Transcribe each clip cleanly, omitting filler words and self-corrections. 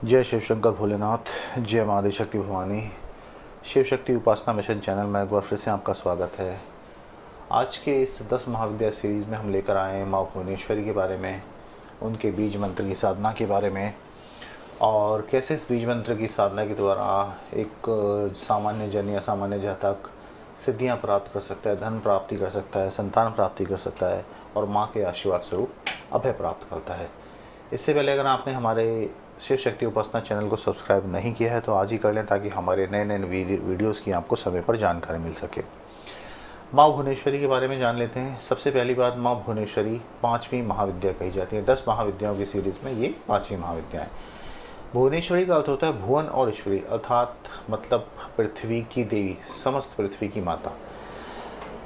जय शिव शंकर भोलेनाथ, जय माँ आदिशक्ति भवानी। शिव शक्ति उपासना मिशन चैनल में एक बार फिर से आपका स्वागत है। आज के इस 10 महाविद्या सीरीज़ में हम लेकर आए हैं माँ भुवनेश्वरी के बारे में, उनके बीज मंत्र की साधना के बारे में, और कैसे इस बीज मंत्र की साधना के द्वारा एक सामान्य जन या सामान्य जातक सिद्धियाँ प्राप्त कर सकता है, धन प्राप्ति कर सकता है, संतान प्राप्ति कर सकता है और माँ के आशीर्वाद स्वरूप अभय प्राप्त करता है। इससे पहले अगर आपने हमारे शिव शक्ति उपासना चैनल को सब्सक्राइब नहीं किया है तो आज ही कर लें, ताकि हमारे नए नए वीडियोज़ की आपको समय पर जानकारी मिल सके। माँ भुवनेश्वरी के बारे में जान लेते हैं। सबसे पहली बात, माँ भुवनेश्वरी 5वीं महाविद्या कही जाती है। 10 महाविद्याओं की सीरीज़ में ये 5वीं महाविद्या है। भुवनेश्वरी का अर्थ होता है भुवन और ईश्वरी, अर्थात मतलब पृथ्वी की देवी, समस्त पृथ्वी की माता।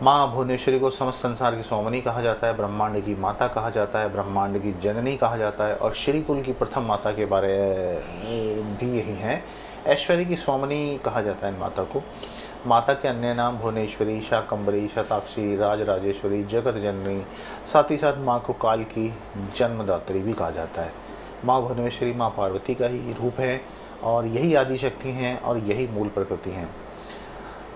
माँ भुवनेश्वरी को समस्त संसार की स्वामिनी कहा जाता है, ब्रह्मांड की माता कहा जाता है, ब्रह्मांड की जननी कहा जाता है, और श्रीकुल की प्रथम माता के बारे भी यही है। ऐश्वर्य की स्वामिनी कहा जाता है इन माता को। माता के अन्य नाम भुवनेश्वरी, शाकंभरी, शताक्षी, राजराजेश्वरी, जगत जननी, साथ ही साथ माँ को काल की जन्मदात्री भी कहा जाता है। माँ भुवनेश्वरी माँ पार्वती का ही रूप है और यही आदिशक्ति हैं और यही मूल प्रकृति हैं।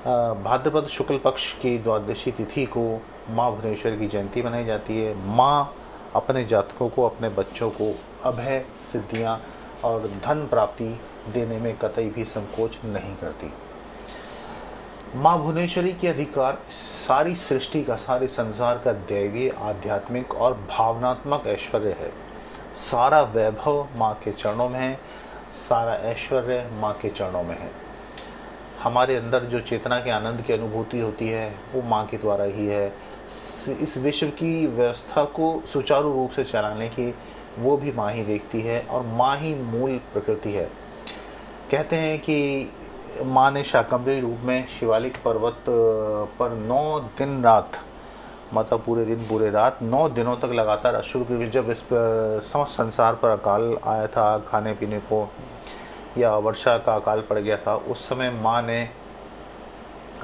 भाद्रपद शुक्ल पक्ष की द्वादशी तिथि को माँ भुवनेश्वरी की जयंती मनाई जाती है। माँ अपने जातकों को, अपने बच्चों को अभय, सिद्धियाँ और धन प्राप्ति देने में कतई भी संकोच नहीं करती। माँ भुवनेश्वरी के अधिकार सारी सृष्टि का, सारे संसार का दैवीय, आध्यात्मिक और भावनात्मक ऐश्वर्य है। सारा वैभव माँ के चरणों में है, सारा ऐश्वर्य माँ के चरणों में है। हमारे अंदर जो चेतना के आनंद की अनुभूति होती है वो माँ के द्वारा ही है। इस विश्व की व्यवस्था को सुचारू रूप से चलाने की वो भी माँ ही देखती है और माँ ही मूल प्रकृति है। कहते हैं कि माँ ने शाकंभरी रूप में शिवालिक पर्वत पर 9 दिन रात, मतलब पूरे दिन पूरे रात 9 दिनों तक लगातार अश्रु की, जब इस समस्त संसार पर अकाल आया था, खाने पीने को या वर्षा का अकाल पड़ गया था, उस समय माँ ने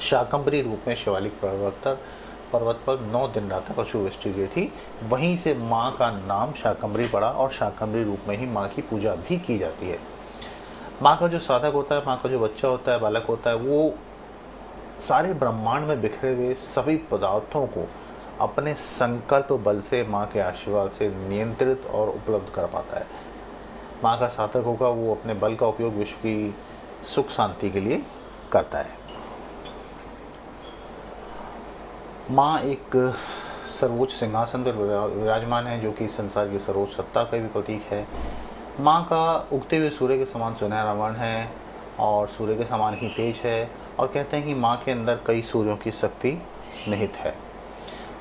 शाकंभरी रूप में शिवालिक पर्वत पर 9 दिन रात तक अश्रुवृष्टि की थी। वहीं से माँ का नाम शाकंभरी पड़ा और शाकंभरी रूप में ही माँ की पूजा भी की जाती है। माँ का जो साधक होता है, माँ का जो बच्चा होता है, बालक होता है, वो सारे ब्रह्मांड में बिखरे हुए सभी पदार्थों को अपने संकल्प बल से, माँ के आशीर्वाद से नियंत्रित और उपलब्ध कर पाता है। माँ का साधक होगा वो अपने बल का उपयोग विश्व की सुख शांति के लिए करता है। माँ एक सर्वोच्च सिंहासन पर विराजमान है, जो कि संसार की सर्वोच्च सत्ता का भी प्रतीक है। माँ का उगते हुए सूर्य के समान सुनहरा वर्ण है और सूर्य के समान ही तेज है, और कहते हैं कि माँ के अंदर कई सूर्यों की शक्ति निहित है।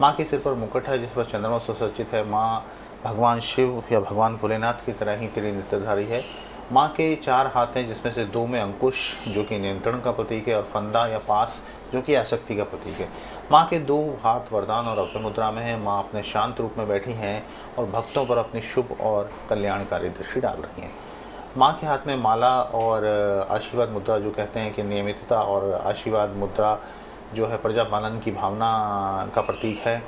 माँ के सिर पर मुकुट है जिस पर चंद्रमा सुसज्जित है। माँ भगवान शिव या भगवान भोलेनाथ की तरह ही त्रिनेत्रधारी है। माँ के 4 हाथ हैं, जिसमें से 2 में अंकुश जो कि नियंत्रण का प्रतीक है और फंदा या पास जो कि आसक्ति का प्रतीक है। माँ के 2 हाथ वरदान और अभय मुद्रा में हैं। माँ अपने शांत रूप में बैठी हैं और भक्तों पर अपनी शुभ और कल्याणकारी दृष्टि डाल रही हैं। माँ के हाथ में माला और आशीर्वाद मुद्रा, जो कहते हैं कि नियमितता और आशीर्वाद मुद्रा जो है प्रजा पालन की भावना का प्रतीक है।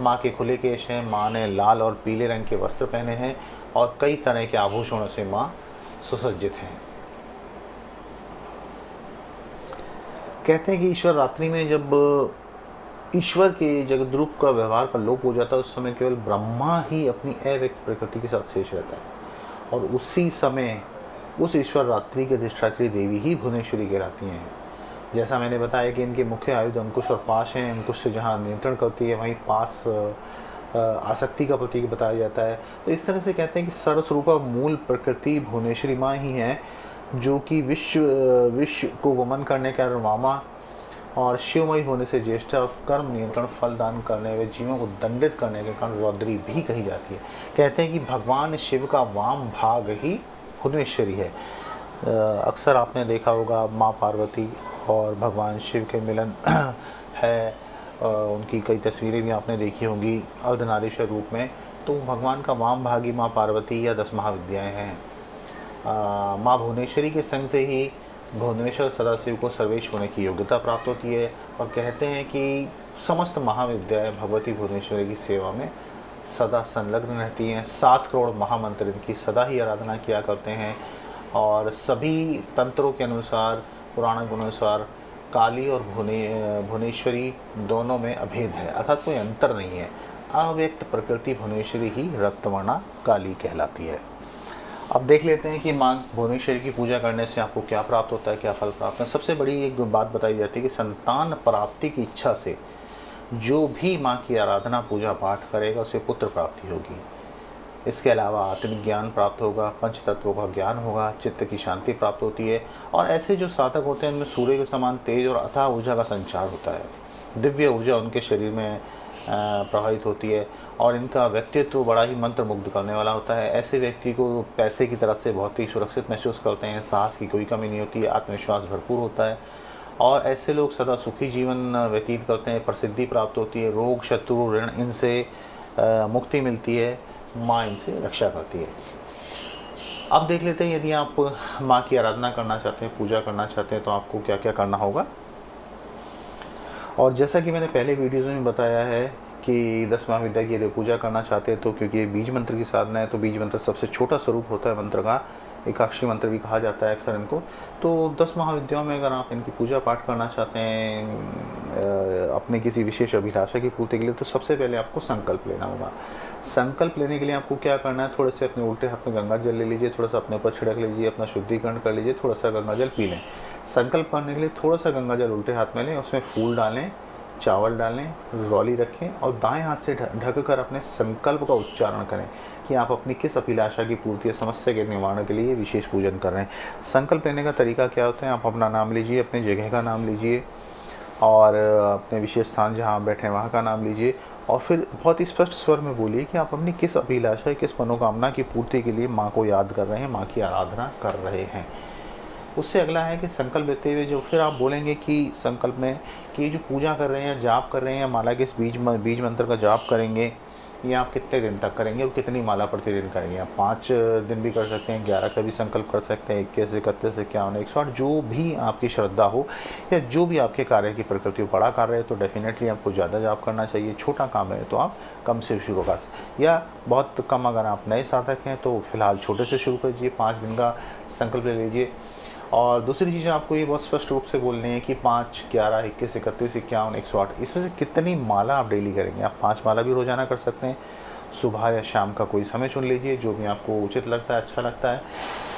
माँ के खुले केश हैं। माँ ने लाल और पीले रंग के वस्त्र पहने हैं और कई तरह के आभूषणों से माँ सुसज्जित हैं। कहते हैं कि ईश्वर रात्रि में जब ईश्वर के जगद्रूप का व्यवहार पर लोप हो जाता है, उस समय केवल ब्रह्मा ही अपनी अव्यक्त प्रकृति के साथ शेष रहता है, और उसी समय उस ईश्वर रात्रि के अधिष्ठात्री देवी ही भुवनेश्वरी कहलाती हैं। जैसा मैंने बताया कि इनके मुख्य आयुध अंकुश और पाश हैं। अंकुश से जहाँ नियंत्रण करती है, वहीं पास आसक्ति का प्रतीक बताया जाता है। तो इस तरह से कहते हैं कि सर्वस्वरूपा मूल प्रकृति भुवनेश्वरी माँ ही है, जो कि विश्व को वमन करने के कारण वामा और शिवमयी होने से ज्येष्ठा और कर्म नियंत्रण, फल दान करने व जीवों को दंडित करने के कारण रौद्री भी कही जाती है। कहते हैं कि भगवान शिव का वाम भाग ही भुवनेश्वरी है। अक्सर आपने देखा होगा माँ पार्वती और भगवान शिव के मिलन है, उनकी कई तस्वीरें भी आपने देखी होंगी अर्धनारीश्वर रूप में। तो भगवान का वाम भागी माँ पार्वती या 10 महाविद्याएँ हैं। माँ भुवनेश्वरी के संग से ही भुवनेश्वर सदाशिव को सर्वेश होने की योग्यता प्राप्त होती है, और कहते हैं कि समस्त महाविद्याएँ भगवती भुवनेश्वरी की सेवा में सदा संलग्न रहती हैं। 7 करोड़ महामंत्र इनकी सदा ही आराधना किया करते हैं। और सभी तंत्रों के अनुसार, पुराणों के अनुसार काली और भुवनेश्वरी दोनों में अभेद है, अर्थात कोई अंतर नहीं है। अव्यक्त प्रकृति भुवनेश्वरी ही रक्तवर्णा काली कहलाती है। अब देख लेते हैं कि माँ भुवनेश्वरी की पूजा करने से आपको क्या प्राप्त होता है, क्या फल प्राप्त है। सबसे बड़ी एक बात बताई जाती है कि संतान प्राप्ति की इच्छा से जो भी माँ की आराधना पूजा पाठ करेगा उसे पुत्र प्राप्ति होगी। इसके अलावा आत्मिक ज्ञान प्राप्त होगा, पंच तत्वों का ज्ञान होगा, चित्त की शांति प्राप्त होती है और ऐसे जो साधक होते हैं उनमें सूर्य के समान तेज और अथाह ऊर्जा का संचार होता है। दिव्य ऊर्जा उनके शरीर में प्रवाहित होती है और इनका व्यक्तित्व बड़ा ही मंत्र मुग्ध करने वाला होता है। ऐसे व्यक्ति को पैसे की तरफ से बहुत ही सुरक्षित महसूस करते हैं, साहस की कोई कमी नहीं होती है, आत्मविश्वास भरपूर होता है और ऐसे लोग सदा सुखी जीवन व्यतीत करते हैं। प्रसिद्धि प्राप्त होती है, रोग शत्रु ऋण इनसे मुक्ति मिलती है, माँ इनसे रक्षा करती है। अब देख लेते हैं यदि आप माँ की आराधना करना चाहते हैं, पूजा करना चाहते हैं तो आपको क्या क्या करना होगा। और जैसा कि मैंने पहले वीडियोज़ में बताया है कि 10 महाविद्या की यदि पूजा करना चाहते हैं तो क्योंकि ये बीज मंत्र की साधना है तो बीज मंत्र सबसे छोटा स्वरूप होता है मंत्र का, एकाक्षरी मंत्र भी कहा जाता है अक्सर इनको। तो 10 महाविद्याओं में अगर आप इनकी पूजा पाठ करना चाहते हैं अपने किसी विशेष अभिलाषा की पूर्ति के लिए तो सबसे पहले आपको संकल्प लेना होगा। संकल्प लेने के लिए आपको क्या करना है, थोड़े से अपने उल्टे हाथ में गंगा जल ले लीजिए, थोड़ा सा अपने ऊपर छिड़क लीजिए, अपना शुद्धिकरण कर लीजिए, थोड़ा सा गंगा जल पी लें। संकल्प करने के लिए थोड़ा सा गंगा जल उल्टे हाथ में लें, उसमें फूल डालें, चावल डालें, रौली रखें और दाएं हाथ से ढककर अपने संकल्प का उच्चारण करें कि आप अपनी किस अभिलाषा की पूर्ति या समस्या के निवारण के लिए विशेष पूजन कर रहे हैं। संकल्प लेने का तरीका क्या होता है, आप अपना नाम लीजिए, अपनी जगह का नाम लीजिए और अपने विशेष स्थान जहाँ आप बैठे हैं वहाँ का नाम लीजिए और फिर बहुत ही स्पष्ट स्वर में बोलिए कि आप अपनी किस अभिलाषा, किस मनोकामना की पूर्ति के लिए माँ को याद कर रहे हैं, माँ की आराधना कर रहे हैं। उससे अगला है कि संकल्प लेते हुए जो फिर आप बोलेंगे कि संकल्प में कि जो पूजा कर रहे हैं, जाप कर रहे हैं, माला के इस बीज मंत्र का जाप करेंगे, ये आप कितने दिन तक करेंगे और कितनी माला प्रतिदिन करेंगे। आप 5 दिन भी कर सकते हैं, 11 का भी संकल्प कर सकते हैं, 21, 31, 51, 108, जो भी आपकी श्रद्धा हो या जो भी आपके कार्य की प्रकृति हो। बड़ा कार्य है तो डेफिनेटली आपको ज़्यादा जाप करना चाहिए, छोटा काम है तो आप कम से शुरू कर सकते, या बहुत कम अगर आप नए साधक हैं तो फिलहाल छोटे से शुरू कीजिए, 5 दिन का संकल्प ले लीजिए। और दूसरी चीज़ आपको ये बहुत स्पष्ट रूप से बोलनी है कि 5, 11, 21, 31, 51, 108 इसमें से कितनी माला आप डेली करेंगे। आप 5 माला भी रोजाना कर सकते हैं, सुबह या शाम का कोई समय चुन लीजिए जो भी आपको उचित लगता है, अच्छा लगता है,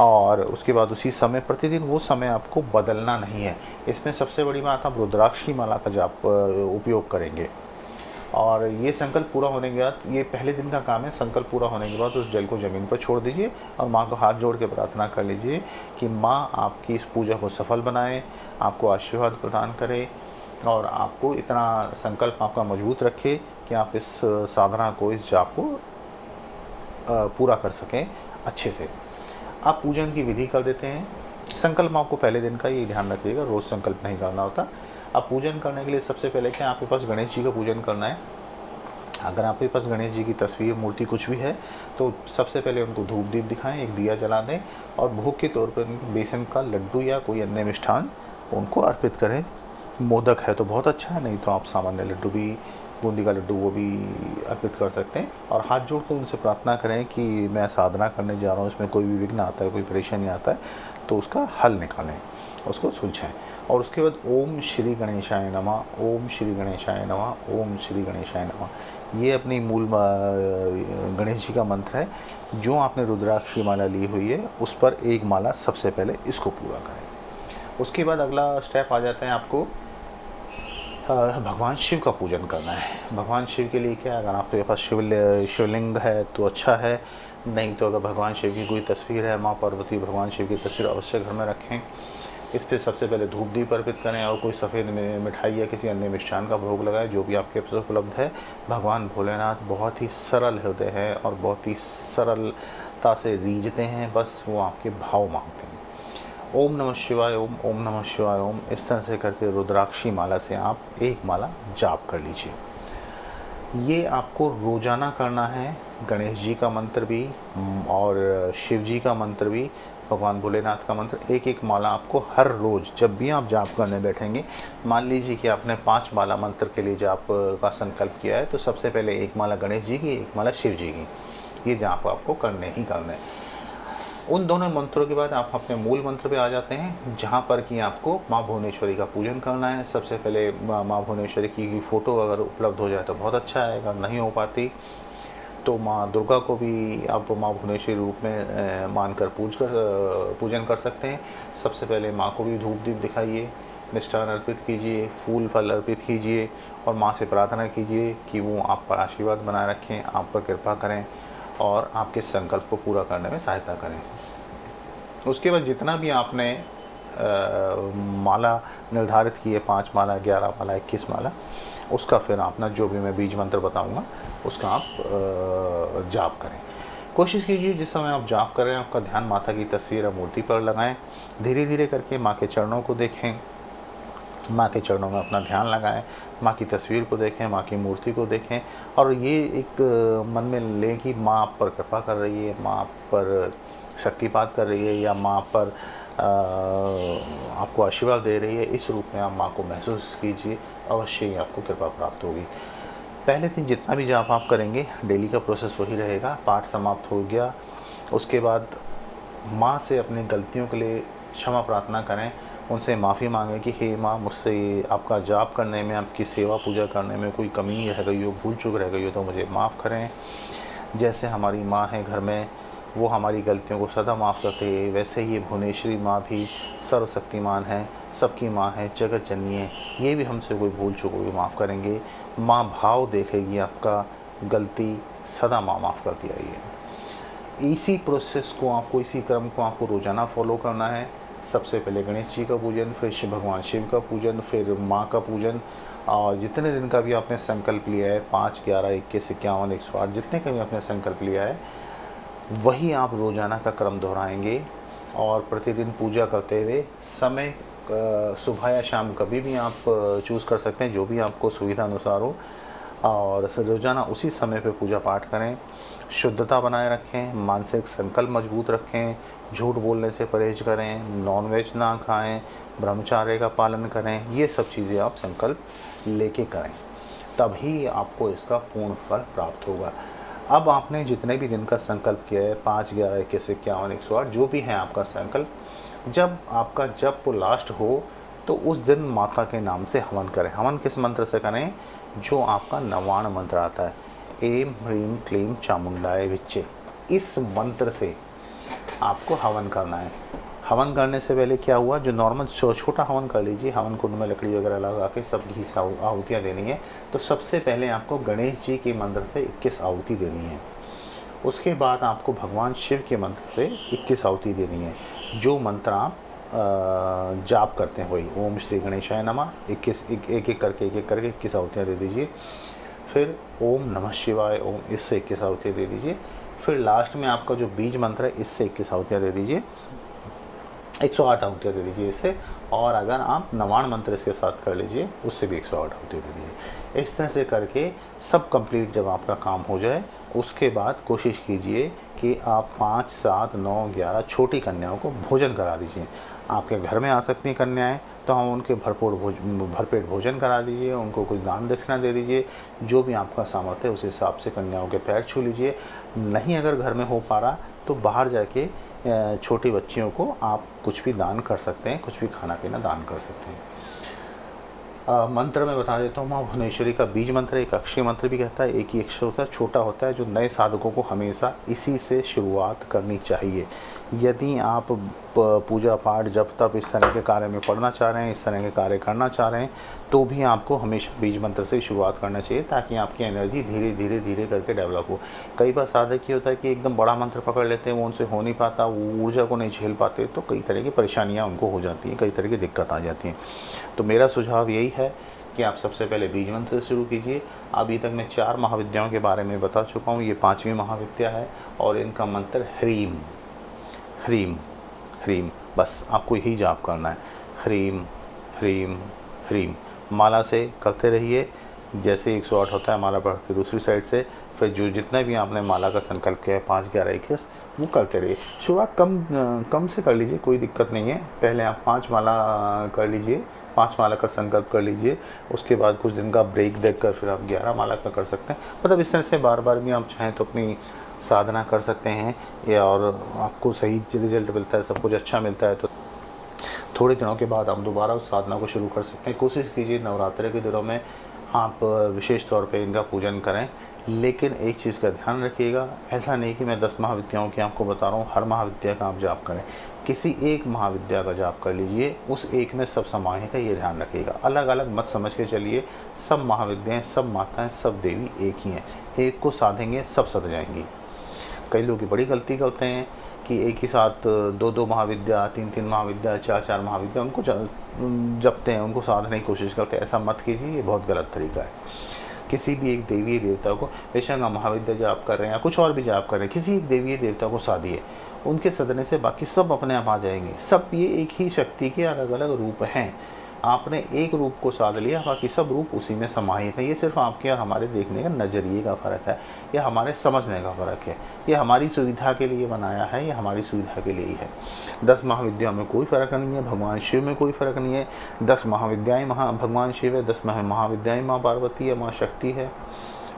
और उसके बाद उसी समय प्रतिदिन वो समय आपको बदलना नहीं है। इसमें सबसे बड़ी बात, आप रुद्राक्ष की माला का जाप उपयोग करेंगे। और ये संकल्प पूरा होने के बाद, ये पहले दिन का काम है, संकल्प पूरा होने के बाद उस जल को ज़मीन पर छोड़ दीजिए और माँ को हाथ जोड़ के प्रार्थना कर लीजिए कि माँ आपकी इस पूजा को सफल बनाए, आपको आशीर्वाद प्रदान करे और आपको इतना संकल्प आपका मजबूत रखे कि आप इस साधना को, इस जाप को पूरा कर सकें अच्छे से। आप पूजन की विधि कर देते हैं। संकल्प आपको पहले दिन का ये ध्यान रखिएगा, रोज़ संकल्प नहीं करना होता। अब पूजन करने के लिए सबसे पहले क्या आपके पास गणेश जी का पूजन करना है। अगर आपके पास गणेश जी की तस्वीर, मूर्ति कुछ भी है तो सबसे पहले उनको धूप दीप दिखाएं, एक दिया जला दें और भोग के तौर पर बेसन का लड्डू या कोई अन्य मिष्ठान उनको अर्पित करें। मोदक है तो बहुत अच्छा है, नहीं तो आप सामान्य लड्डू भी, बूंदी का लड्डू वो भी अर्पित कर सकते हैं। और हाथ जोड़ कर उनसे प्रार्थना करें कि मैं साधना करने जा रहा हूँ, इसमें कोई भी विघ्न आता है, कोई परेशानी आता है तो उसका हल निकालें, उसको सुलझाएं। और उसके बाद ओम श्री गणेशाय नमः, ओम श्री गणेशाय नमः, ओम श्री गणेशाय नमः, ये अपनी मूल गणेश जी का मंत्र है। जो आपने रुद्राक्ष की माला ली हुई है उस पर एक माला सबसे पहले इसको पूरा करें। उसके बाद अगला स्टेप आ जाता है, आपको भगवान शिव का पूजन करना है। भगवान शिव के लिए क्या, अगर आपके पास शिवलिंग है तो अच्छा है, नहीं तो अगर भगवान शिव की कोई तस्वीर है, माँ पार्वती भगवान शिव की तस्वीर अवश्य घर में रखें। इस पर सबसे पहले धूप दीप अर्पित करें और कोई सफ़ेद मिठाई या किसी अन्य मिष्ठान का भोग लगाएं, जो भी आपके पास उपलब्ध है। भगवान भोलेनाथ बहुत ही सरल हृदय है और बहुत ही सरलता से रीझते हैं, बस वो आपके भाव मांगते हैं। ओम नमः शिवाय ओम, ओम नमः शिवाय ओम, इस तरह से करके रुद्राक्षी माला से आप एक माला जाप कर लीजिए। ये आपको रोज़ाना करना है। गणेश जी का मंत्र भी और शिव जी का मंत्र भी, भगवान भोलेनाथ का मंत्र, एक एक माला आपको हर रोज़ जब भी आप जाप करने बैठेंगे, मान लीजिए कि आपने 5 माला मंत्र के लिए जाप का संकल्प किया है तो सबसे पहले एक माला गणेश जी की, एक माला शिव जी की, ये जाप आपको करने ही करने। उन दोनों मंत्रों के बाद आप अपने मूल मंत्र पे आ जाते हैं, जहाँ पर कि आपको माँ भुवनेश्वरी का पूजन करना है। सबसे पहले माँ भुवनेश्वरी की फ़ोटो अगर उपलब्ध हो जाए तो बहुत अच्छा है, अगर नहीं हो पाती तो माँ दुर्गा को भी आप माँ भुवनेश्वरी रूप में मानकर पूजन कर सकते हैं। सबसे पहले माँ को भी धूप दीप दिखाइए, मिष्ठान अर्पित कीजिए, फूल फल अर्पित कीजिए और माँ से प्रार्थना कीजिए कि वो आप पर आशीर्वाद बनाए रखें, आप पर कृपा करें और आपके संकल्प को पूरा करने में सहायता करें। उसके बाद जितना भी आपने माला निर्धारित की है, 5 माला, 11 माला, 21 माला, उसका फिर अपना जो भी मैं बीज मंत्र बताऊंगा उसका आप जाप करें। कोशिश कीजिए जिस समय आप जाप करें आपका ध्यान माता की तस्वीर या मूर्ति पर लगाएं। धीरे धीरे करके माँ के चरणों को देखें, माँ के चरणों में अपना ध्यान लगाएं, माँ की तस्वीर को देखें, माँ की मूर्ति को देखें और ये एक मन में लें कि माँ आप पर कृपा कर रही है, माँ आप पर शक्तिपात कर रही है या माँ पर आपको आशीर्वाद दे रही है। इस रूप में आप माँ को महसूस कीजिए, अवश्य ही आपको कृपा प्राप्त होगी। पहले दिन जितना भी जाप आप करेंगे डेली का प्रोसेस वही रहेगा। पाठ समाप्त हो गया, उसके बाद माँ से अपनी गलतियों के लिए क्षमा प्रार्थना करें, उनसे माफ़ी मांगें कि हे माँ, मुझसे आपका जाप करने में, आपकी सेवा पूजा करने में कोई कमी रह गई हो, भूल चूक रह गई हो तो मुझे माफ़ करें। जैसे हमारी माँ है घर में, वो हमारी गलतियों को सदा माफ़ करते हैं, वैसे ही भुवनेश्वरी माँ भी सर्वशक्तिमान है, सबकी माँ है, जगत जननी है, ये भी हमसे कोई भूल चूक होगी माफ़ करेंगे। माँ भाव देखेगी आपका, गलती सदा माँ माफ़ करती आई है। इसी प्रोसेस को आपको, इसी क्रम को आपको रोज़ाना फॉलो करना है। सबसे पहले गणेश जी का पूजन, फिर भगवान शिव का पूजन, फिर माँ का पूजन और जितने दिन का भी आपने संकल्प लिया है, 5, 11, 21, 51, 108, जितने का भी आपने संकल्प लिया है वही आप रोज़ाना का क्रम दोहराएंगे और प्रतिदिन पूजा करते हुए समय सुबह या शाम कभी भी आप चूज़ कर सकते हैं, जो भी आपको सुविधा अनुसार हो, और रोज़ाना उसी समय पे पूजा पाठ करें। शुद्धता बनाए रखें, मानसिक संकल्प मजबूत रखें, झूठ बोलने से परहेज करें, नॉनवेज ना खाएं, ब्रह्मचर्य का पालन करें। ये सब चीज़ें आप संकल्प लेके करें, तभी आपको इसका पूर्ण फल प्राप्त होगा। अब आपने जितने भी दिन का संकल्प किया है, 5, 11, 21, 51, 108, जो भी है आपका संकल्प, जब आपका जप लास्ट हो तो उस दिन माता के नाम से हवन करें। हवन किस मंत्र से करें? जो आपका नवाण मंत्र आता है, एम ह्रीम क्लीम चामुंडाय विच्चे, इस मंत्र से आपको हवन करना है। हवन करने से पहले क्या हुआ, जो नॉर्मल छोटा हवन कर लीजिए, हवन कुंड में लकड़ी वगैरह लगा के सब घी से आहुतियाँ देनी है। तो सबसे पहले आपको गणेश जी के मंत्र से 21 आहुति देनी है। उसके बाद आपको भगवान शिव के मंत्र से 21 आहुति देनी है। जो मंत्र आप जाप करते हैं वही, ओम श्री गणेशाय नमः, 21 एक एक करके 21 आहुतियाँ दे दीजिए। फिर ओम नमः शिवाय ओम, इससे 21 आहुतियाँ दे दीजिए। फिर लास्ट में आपका जो बीज मंत्र है इससे 21 आहुतियाँ दे दीजिए, 108 आहुतियाँ दे दीजिए इससे। और अगर आप नवाण मंत्र इसके साथ कर लीजिए उससे भी 108 आहुतियाँ दे दीजिए। इस तरह से करके सब कंप्लीट जब आपका काम हो जाए, उसके बाद कोशिश कीजिए कि आप 5, 7, 9, 11 छोटी कन्याओं को भोजन करा दीजिए। आपके घर में आ सकती हैं कन्याएँ, तो हम उनके भरपेट भोजन करा दीजिए, उनको कुछ दान दक्षिणा दे दीजिए। जो भी आपका सामर्थ्य है उस हिसाब से कन्याओं के पैर छू लीजिए। नहीं अगर घर में हो पा रहा तो बाहर जाके छोटी बच्चियों को आप कुछ भी दान कर सकते हैं, कुछ भी खाना पीना दान कर सकते हैं। मंत्र में बता देता हूँ, माँ भुवनेश्वरी का बीज मंत्र एक अक्षय मंत्र भी कहता है, एक ही अक्षर होता है, छोटा होता है, जो नए साधकों को हमेशा इसी से शुरुआत करनी चाहिए। यदि आप पूजा पाठ जब तब इस तरह के कार्य में पढ़ना चाह रहे हैं, इस तरह के कार्य करना चाह रहे हैं, तो भी आपको हमेशा बीज मंत्र से शुरुआत करना चाहिए, ताकि आपकी एनर्जी धीरे धीरे धीरे करके डेवलप हो। कई बार साधक ये होता है कि एकदम बड़ा मंत्र पकड़ लेते हैं, वो उनसे हो नहीं पाता, वो ऊर्जा को नहीं झेल पाते, तो कई तरह की परेशानियाँ उनको हो जाती हैं, कई तरह की दिक्कत आ जाती हैं। तो मेरा सुझाव यही है कि आप सबसे पहले बीज मंत्र से शुरू कीजिए। अभी तक मैं 4 महाविद्याओं के बारे में बता चुका हूँ, ये 5वीं महाविद्या है और इनका मंत्र ह्रीम ह्रीम ह्रीम, बस आपको यही जाप करना है, ह्रीम ह्रीम ह्रीम। माला से करते रहिए, जैसे 108 होता है माला पढ़ के दूसरी साइड से, फिर जो जितना भी आपने माला का संकल्प किया है 5, 11, 21, वो करते रहिए। शुरुआत कम से कर लीजिए, कोई दिक्कत नहीं है। पहले आप 5 माला कर लीजिए, 5 माला का संकल्प कर लीजिए, उसके बाद कुछ दिन का ब्रेक देकर फिर आप 11 माला का कर सकते हैं। मतलब इस तरह से बार बार भी आप चाहें तो अपनी साधना कर सकते हैं या और आपको सही रिजल्ट मिलता है, सब कुछ अच्छा मिलता है, तो थोड़े दिनों के बाद आप दोबारा उस साधना को शुरू कर सकते हैं। कोशिश कीजिए नवरात्रि के दिनों में आप विशेष तौर पे इनका पूजन करें। लेकिन एक चीज़ का ध्यान रखिएगा, ऐसा नहीं कि मैं 10 महाविद्याओं की आपको बता रहा हूँ, हर महाविद्या का आप जाप करें। किसी एक महाविद्या का जाप कर लीजिए, उस एक में सब समाहित है, ये ध्यान रखिएगा। अलग अलग मत समझ के चलिए। सब महाविद्याएँ, सब माताएँ, सब देवी एक ही हैं। एक को साधेंगे सब सध जाएंगी। कई लोग बड़ी गलती करते हैं कि एक ही साथ दो दो महाविद्या, तीन तीन महाविद्या, चार चार महाविद्या उनको जपते हैं, उनको साधने की कोशिश करते हैं। ऐसा मत कीजिए, ये बहुत गलत तरीका है। किसी भी एक देवी देवता को, बेशक आप महाविद्या जाप कर रहे हैं या कुछ और भी जाप कर रहे हैं, किसी एक देवी देवता को साधिए। उनके सदने से बाकी सब अपने आप आ जाएंगे। सब ये एक ही शक्ति के अलग अलग रूप हैं। आपने एक रूप को साध लिया, बाकी सब रूप उसी में समाहित है। ये सिर्फ आपके और हमारे देखने का नज़रिए का फ़र्क है, या हमारे समझने का फ़र्क है। ये हमारी सुविधा के लिए बनाया है, ये हमारी सुविधा के लिए ही है। 10 महाविद्याओं में कोई फ़र्क नहीं है, भगवान शिव में कोई फ़र्क नहीं है। 10 महाविद्याएँ भगवान शिव है, 10 महाविद्याएँ माँ पार्वती है, माँ शक्ति है,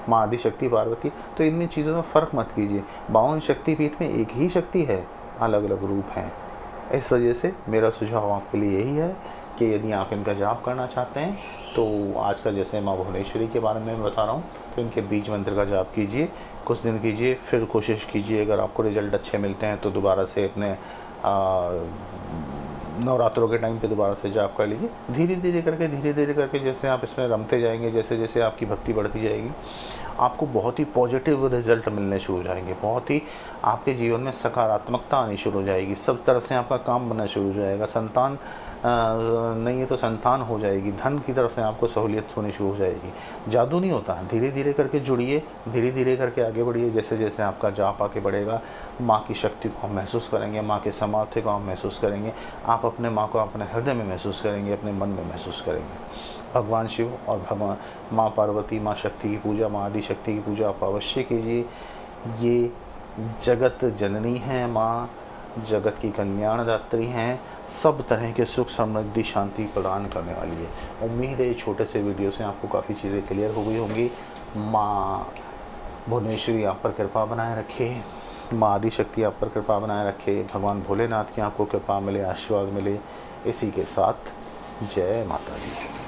माँ आदिशक्ति पार्वती। तो इनमें चीज़ों में फ़र्क मत कीजिए। 52 शक्तिपीठ में एक ही शक्ति है, अलग अलग रूप हैं। इस वजह से मेरा सुझाव आपके लिए यही है कि यदि आप इनका जाप करना चाहते हैं तो आज का जैसे माँ भुवनेश्वरी के बारे में मैं बता रहा हूँ, तो इनके बीज मंत्र का जाप कीजिए, कुछ दिन कीजिए, फिर कोशिश कीजिए। अगर आपको रिजल्ट अच्छे मिलते हैं तो दोबारा से अपने नवरात्रों के टाइम पे दोबारा से जाप कर लीजिए। धीरे धीरे करके जैसे आप इसमें रमते जाएंगे, जैसे जैसे आपकी भक्ति बढ़ती जाएगी, आपको बहुत ही पॉजिटिव रिजल्ट मिलने शुरू हो जाएंगे। बहुत ही आपके जीवन में सकारात्मकता आनी शुरू हो जाएगी। सब तरफ से आपका काम बनना शुरू हो जाएगा। संतान नहीं है तो संतान हो जाएगी। धन की तरफ से आपको सहूलियत होनी शुरू हो जाएगी। जादू नहीं होता, धीरे धीरे करके जुड़िए, धीरे धीरे करके आगे बढ़िए। जैसे जैसे आपका जाप आगे बढ़ेगा, माँ की शक्ति को हम महसूस करेंगे, माँ के सामर्थ्य को हम महसूस करेंगे। आप अपने माँ को अपने हृदय में महसूस करेंगे, अपने मन में महसूस करेंगे। भगवान शिव और भगवान माँ पार्वती, माँ शक्ति की पूजा, माँ आदिशक्ति की पूजा आप अवश्य कीजिए। ये जगत जननी हैं माँ, जगत की कल्याणदात्री हैं, सब तरह के सुख समृद्धि शांति प्रदान करने वाली है। उम्मीद है छोटे से वीडियो से आपको काफ़ी चीज़ें क्लियर हो गई होंगी। माँ भुवनेश्वरी आप पर कृपा बनाए रखे, माँ आदिशक्ति आप पर कृपा बनाए रखे, भगवान भोलेनाथ की आपको कृपा मिले, आशीर्वाद मिले। इसी के साथ जय माता दी।